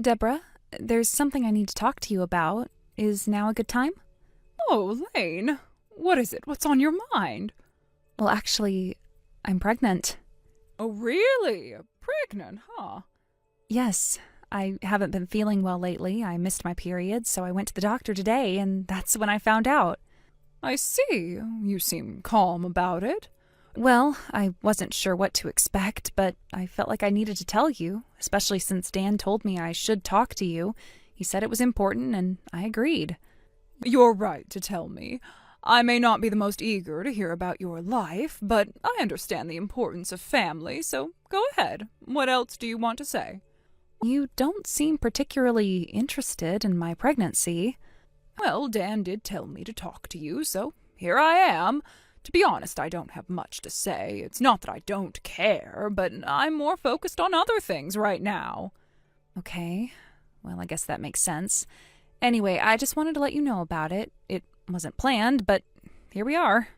Deborah, there's something I need to talk to you about. Is now a good time? Oh, Lane. What is it? What's on your mind? Well, actually, I'm pregnant. Oh, really? Pregnant, huh? Yes, I haven't been feeling well lately. I missed my period, so I went to the doctor today, and that's when I found out. I see. You seem calm about it. Well, I wasn't sure what to expect, but I felt like I needed to tell you, especially since Dan told me I should talk to you. He said it was important, and I agreed. You're right to tell me. I may not be the most eager to hear about your life, but I understand the importance of family, so go ahead. What else do you want to say? You don't seem particularly interested in my pregnancy. Well, Dan did tell me to talk to you, so here I am. To be honest, I don't have much to say. It's not that I don't care, but I'm more focused on other things right now. Okay, well, I guess that makes sense. Anyway, I just wanted to let you know about it. It wasn't planned, but here we are.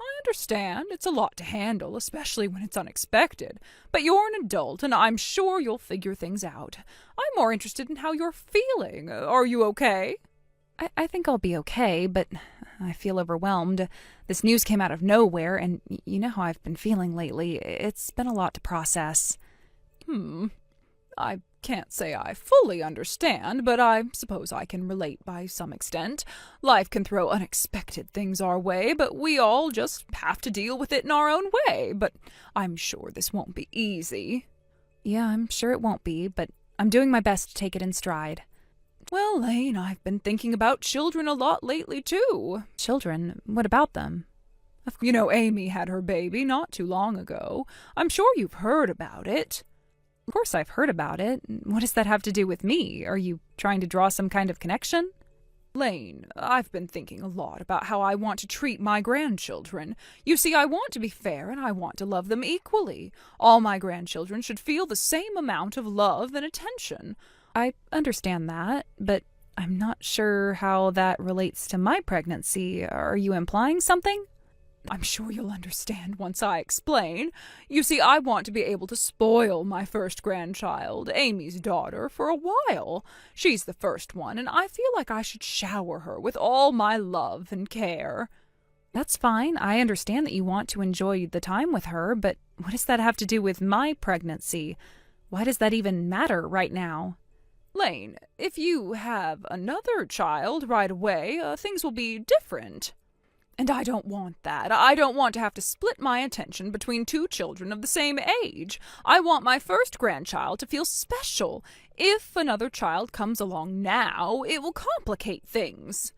I understand. It's a lot to handle, especially when it's unexpected. But you're an adult, and I'm sure you'll figure things out. I'm more interested in how you're feeling. Are you okay? I think I'll be okay, but I feel overwhelmed. This news came out of nowhere, and you know how I've been feeling lately. It's been a lot to process. I can't say I fully understand, but I suppose I can relate by some extent. Life can throw unexpected things our way, but we all just have to deal with it in our own way. But I'm sure this won't be easy. Yeah, I'm sure it won't be, but I'm doing my best to take it in stride. Well, Lane, I've been thinking about children a lot lately, too. Children? What about them? You know, Amy had her baby not too long ago. I'm sure you've heard about it. Of course I've heard about it. What does that have to do with me? Are you trying to draw some kind of connection? Lane, I've been thinking a lot about how I want to treat my grandchildren. You see, I want to be fair and I want to love them equally. All my grandchildren should feel the same amount of love and attention. I understand that, but I'm not sure how that relates to my pregnancy. Are you implying something? I'm sure you'll understand once I explain. You see, I want to be able to spoil my first grandchild, Amy's daughter, for a while. She's the first one, and I feel like I should shower her with all my love and care. That's fine. I understand that you want to enjoy the time with her, but what does that have to do with my pregnancy? Why does that even matter right now? Lane, if you have another child right away, things will be different. And I don't want that. I don't want to have to split my attention between two children of the same age. I want my first grandchild to feel special. If another child comes along now, it will complicate things.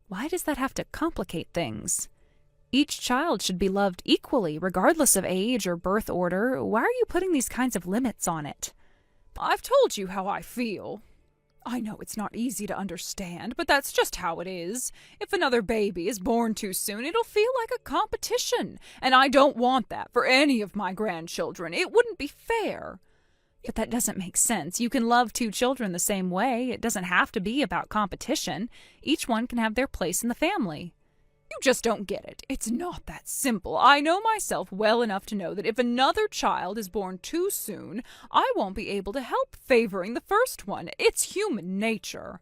Why does that have to complicate things? Each child should be loved equally, regardless of age or birth order. Why are you putting these kinds of limits on it? I've told you how I feel. I know it's not easy to understand, but that's just how it is. If another baby is born too soon, it'll feel like a competition, and I don't want that for any of my grandchildren. It wouldn't be fair. But that doesn't make sense. You can love two children the same way. It doesn't have to be about competition. Each one can have their place in the family. You just don't get it. It's not that simple. I know myself well enough to know that if another child is born too soon, I won't be able to help favoring the first one. It's human nature.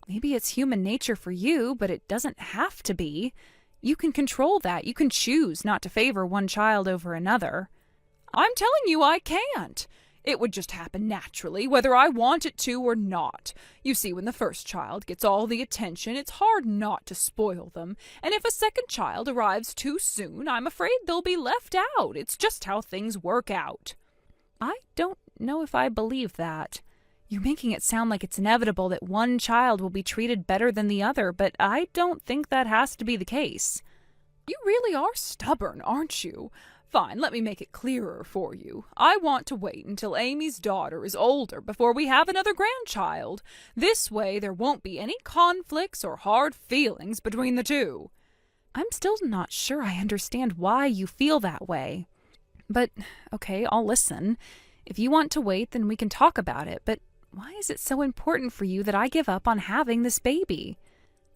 Maybe it's human nature for you, but it doesn't have to be. You can control that. You can choose not to favor one child over another. I'm telling you I can't. It would just happen naturally, whether I want it to or not. You see, when the first child gets all the attention, it's hard not to spoil them. And if a second child arrives too soon, I'm afraid they'll be left out. It's just how things work out. I don't know if I believe that. You're making it sound like it's inevitable that one child will be treated better than the other, but I don't think that has to be the case. You really are stubborn, aren't you? Fine, let me make it clearer for you. I want to wait until Amy's daughter is older before we have another grandchild. This way there won't be any conflicts or hard feelings between the two. I'm still not sure I understand why you feel that way. But, okay, I'll listen. If you want to wait, then we can talk about it. But why is it so important for you that I give up on having this baby?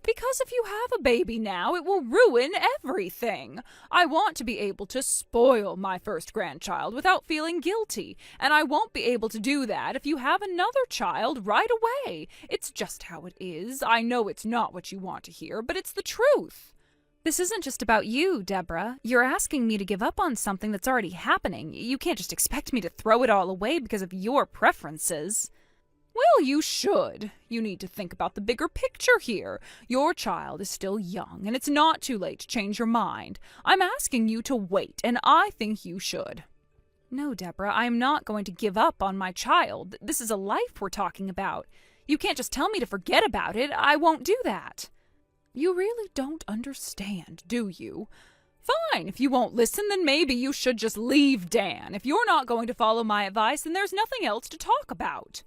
Because if you have a baby now, it will ruin everything. I want to be able to spoil my first grandchild without feeling guilty, and I won't be able to do that if you have another child right away. It's just how it is. I know it's not what you want to hear, but it's the truth. This isn't just about you, Deborah. You're asking me to give up on something that's already happening. You can't just expect me to throw it all away because of your preferences. Well, you should. You need to think about the bigger picture here. Your child is still young, and it's not too late to change your mind. I'm asking you to wait, and I think you should. No, Deborah, I'm not going to give up on my child. This is a life we're talking about. You can't just tell me to forget about it. I won't do that. You really don't understand, do you? Fine, if you won't listen, then maybe you should just leave Dan. If you're not going to follow my advice, then there's nothing else to talk about.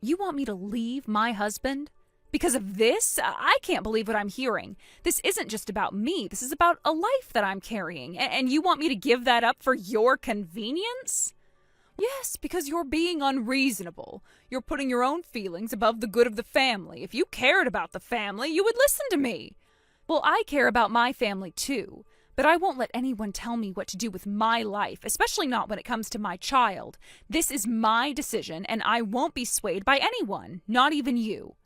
You want me to leave my husband? Because of this? I can't believe what I'm hearing. This isn't just about me. This is about a life that I'm carrying. And you want me to give that up for your convenience? Yes, because you're being unreasonable. You're putting your own feelings above the good of the family. If you cared about the family, you would listen to me. Well, I care about my family too. But I won't let anyone tell me what to do with my life, especially not when it comes to my child. This is my decision, and I won't be swayed by anyone, not even you.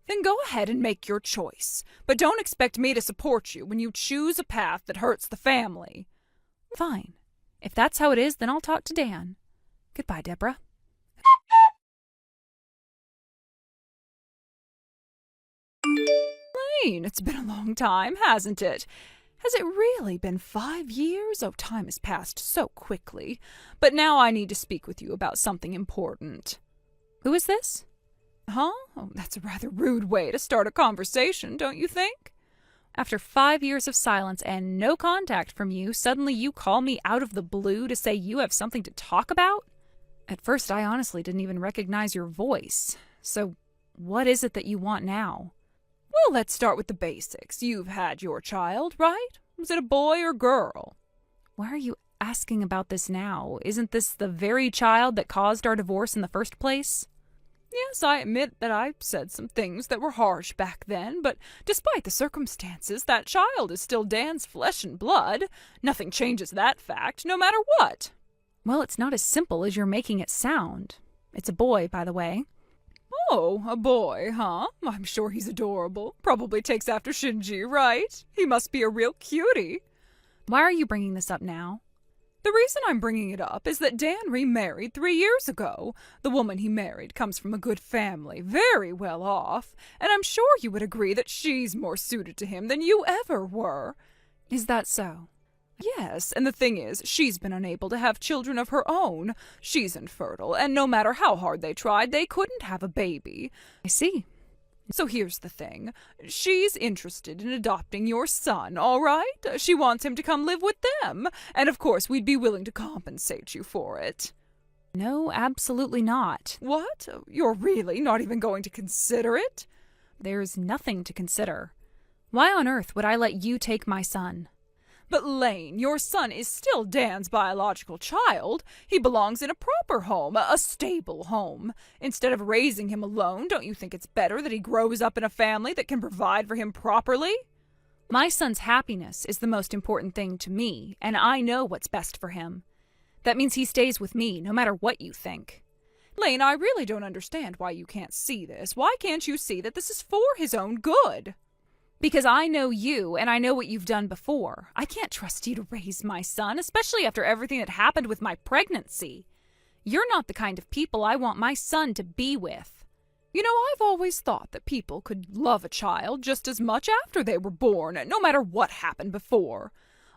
Then go ahead and make your choice. But don't expect me to support you when you choose a path that hurts the family. Fine. If that's how it is, then I'll talk to Dan. Goodbye, Deborah. Lane, it's been a long time, hasn't it? Has it really been 5 years? Oh, time has passed so quickly. But now I need to speak with you about something important. Who is this? Huh? Oh, that's a rather rude way to start a conversation, don't you think? After 5 years of silence and no contact from you, suddenly you call me out of the blue to say you have something to talk about? At first, I honestly didn't even recognize your voice. So, what is it that you want now? Well, let's start with the basics. You've had your child, right? Was it a boy or girl? Why are you asking about this now? Isn't this the very child that caused our divorce in the first place? Yes, I admit that I said some things that were harsh back then, but despite the circumstances, that child is still Dan's flesh and blood. Nothing changes that fact, no matter what. Well, it's not as simple as you're making it sound. It's a boy, by the way. Oh, a boy, huh? I'm sure he's adorable. Probably takes after Shinji, right? He must be a real cutie. Why are you bringing this up now? The reason I'm bringing it up is that Dan remarried 3 years ago. The woman he married comes from a good family, very well off, and I'm sure you would agree that she's more suited to him than you ever were. Is that so? Yes, and the thing is, she's been unable to have children of her own. She's infertile, and no matter how hard they tried, they couldn't have a baby. I see. So here's the thing. She's interested in adopting your son, all right? She wants him to come live with them, and of course we'd be willing to compensate you for it. No, absolutely not. What? You're really not even going to consider it? There's nothing to consider. Why on earth would I let you take my son? But Lane, your son is still Dan's biological child. He belongs in a proper home, a stable home. Instead of raising him alone, don't you think it's better that he grows up in a family that can provide for him properly? My son's happiness is the most important thing to me, and I know what's best for him. That means he stays with me, no matter what you think. Lane, I really don't understand why you can't see this. Why can't you see that this is for his own good? Because I know you, and I know what you've done before. I can't trust you to raise my son, especially after everything that happened with my pregnancy. You're not the kind of people I want my son to be with. You know, I've always thought that people could love a child just as much after they were born, no matter what happened before.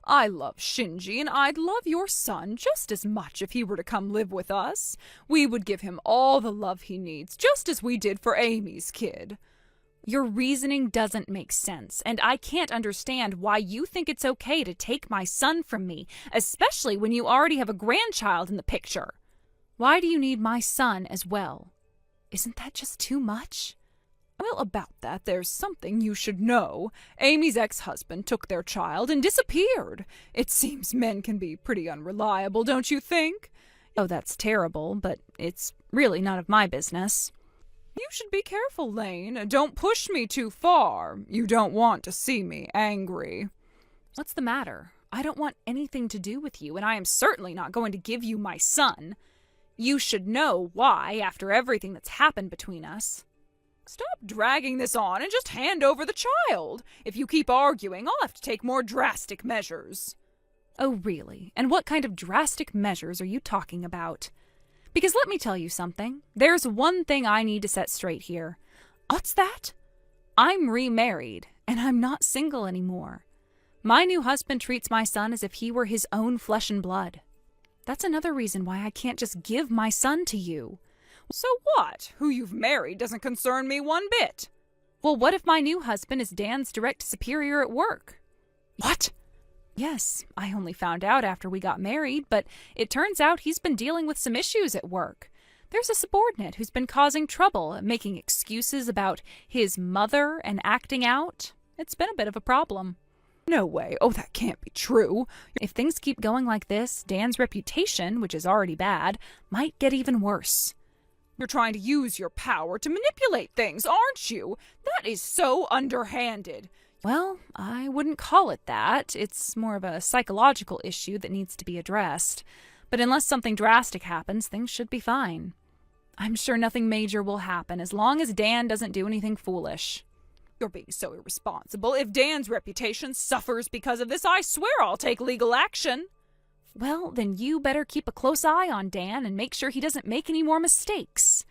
I love Shinji, and I'd love your son just as much if he were to come live with us. We would give him all the love he needs, just as we did for Amy's kid. Your reasoning doesn't make sense, and I can't understand why you think it's okay to take my son from me, especially when you already have a grandchild in the picture. Why do you need my son as well? Isn't that just too much? Well, about that, there's something you should know. Amy's ex-husband took their child and disappeared. It seems men can be pretty unreliable, don't you think? Oh, that's terrible, but it's really none of my business. You should be careful, Lane. Don't push me too far. You don't want to see me angry. What's the matter? I don't want anything to do with you, and I am certainly not going to give you my son. You should know why after everything that's happened between us. Stop dragging this on and just hand over the child. If you keep arguing, I'll have to take more drastic measures. Oh, really? And what kind of drastic measures are you talking about? Because let me tell you something. There's one thing I need to set straight here. What's that? I'm remarried, and I'm not single anymore. My new husband treats my son as if he were his own flesh and blood. That's another reason why I can't just give my son to you. So what? Who you've married doesn't concern me one bit. Well, what if my new husband is Dan's direct superior at work? What? Yes, I only found out after we got married, but it turns out he's been dealing with some issues at work. There's a subordinate who's been causing trouble, making excuses about his mother and acting out. It's been a bit of a problem. No way. Oh, that can't be true. If things keep going like this, Dan's reputation, which is already bad, might get even worse. You're trying to use your power to manipulate things, aren't you? That is so underhanded. Well, I wouldn't call it that. It's more of a psychological issue that needs to be addressed. But unless something drastic happens, things should be fine. I'm sure nothing major will happen as long as Dan doesn't do anything foolish. You're being so irresponsible. If Dan's reputation suffers because of this, I swear I'll take legal action. Well, then you better keep a close eye on Dan and make sure he doesn't make any more mistakes.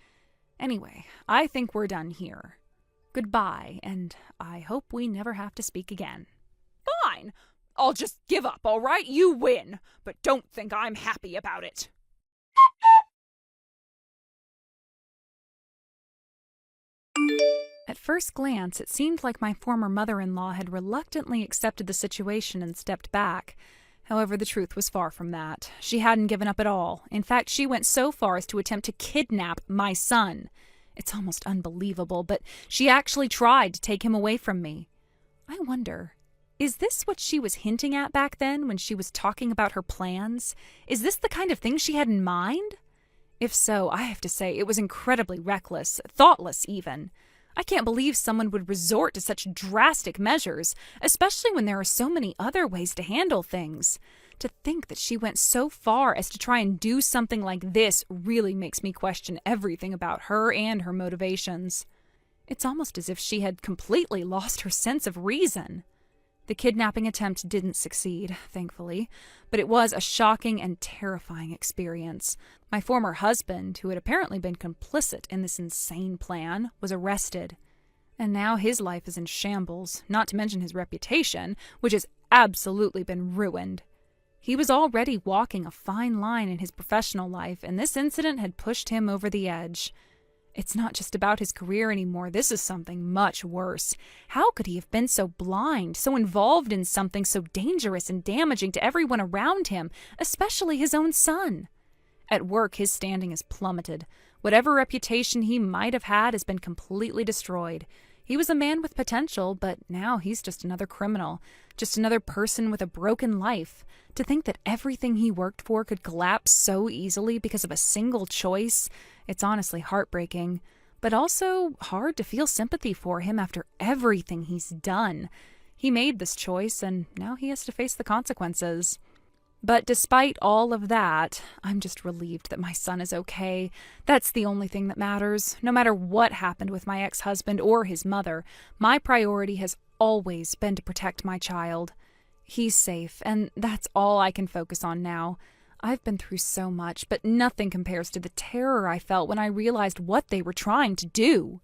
Anyway, I think we're done here. Goodbye, and I hope we never have to speak again. Fine. I'll just give up, all right? You win. But don't think I'm happy about it. At first glance, it seemed like my former mother-in-law had reluctantly accepted the situation and stepped back. However, the truth was far from that. She hadn't given up at all. In fact, she went so far as to attempt to kidnap my son. It's almost unbelievable, but she actually tried to take him away from me. I wonder, is this what she was hinting at back then when she was talking about her plans? Is this the kind of thing she had in mind? If so, I have to say it was incredibly reckless, thoughtless even. I can't believe someone would resort to such drastic measures, especially when there are so many other ways to handle things. To think that she went so far as to try and do something like this really makes me question everything about her and her motivations. It's almost as if she had completely lost her sense of reason. The kidnapping attempt didn't succeed, thankfully, but it was a shocking and terrifying experience. My former husband, who had apparently been complicit in this insane plan, was arrested. And now his life is in shambles, not to mention his reputation, which has absolutely been ruined. He was already walking a fine line in his professional life, and this incident had pushed him over the edge. It's not just about his career anymore. This is something much worse. How could he have been so blind, so involved in something so dangerous and damaging to everyone around him, especially his own son? At work, his standing has plummeted. Whatever reputation he might have had has been completely destroyed. He was a man with potential, but now he's just another criminal, just another person with a broken life. To think that everything he worked for could collapse so easily because of a single choice, it's honestly heartbreaking, but also hard to feel sympathy for him after everything he's done. He made this choice, and now he has to face the consequences. But despite all of that, I'm just relieved that my son is okay. That's the only thing that matters. No matter what happened with my ex-husband or his mother, my priority has always been to protect my child. He's safe, and that's all I can focus on now. I've been through so much, but nothing compares to the terror I felt when I realized what they were trying to do.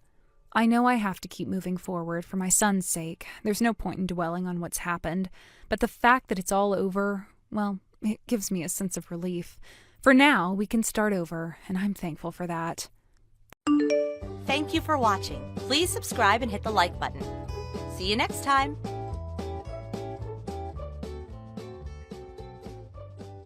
I know I have to keep moving forward for my son's sake. There's no point in dwelling on what's happened, but the fact that it's all over, well, it gives me a sense of relief. For now, we can start over, and I'm thankful for that. Thank you for watching. Please subscribe and hit the like button. See you next time.